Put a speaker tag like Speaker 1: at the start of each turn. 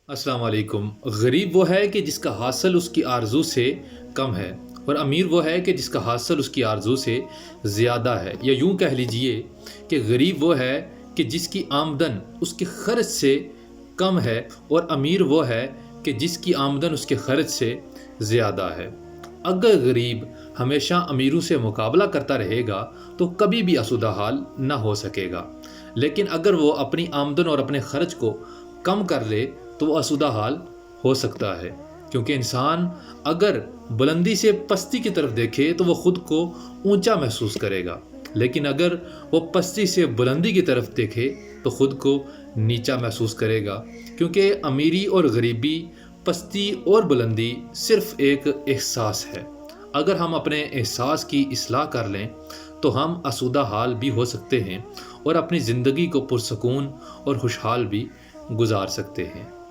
Speaker 1: السلام علیکم۔ غریب وہ ہے کہ جس کا حاصل اس کی آرزو سے کم ہے، اور امیر وہ ہے کہ جس کا حاصل اس کی آرزو سے زیادہ ہے، یا یوں کہہ لیجئے کہ غریب وہ ہے کہ جس کی آمدن اس کے خرچ سے کم ہے، اور امیر وہ ہے کہ جس کی آمدن اس کے خرچ سے زیادہ ہے۔ اگر غریب ہمیشہ امیروں سے مقابلہ کرتا رہے گا تو کبھی بھی آسودہ حال نہ ہو سکے گا، لیکن اگر وہ اپنی آمدن اور اپنے خرچ کو کم کر لے تو وہ آسودہ حال ہو سکتا ہے، کیونکہ انسان اگر بلندی سے پستی کی طرف دیکھے تو وہ خود کو اونچا محسوس کرے گا، لیکن اگر وہ پستی سے بلندی کی طرف دیکھے تو خود کو نیچا محسوس کرے گا، کیونکہ امیری اور غریبی، پستی اور بلندی صرف ایک احساس ہے۔ اگر ہم اپنے احساس کی اصلاح کر لیں تو ہم آسودہ حال بھی ہو سکتے ہیں اور اپنی زندگی کو پرسکون اور خوشحال بھی گزار سکتے ہیں۔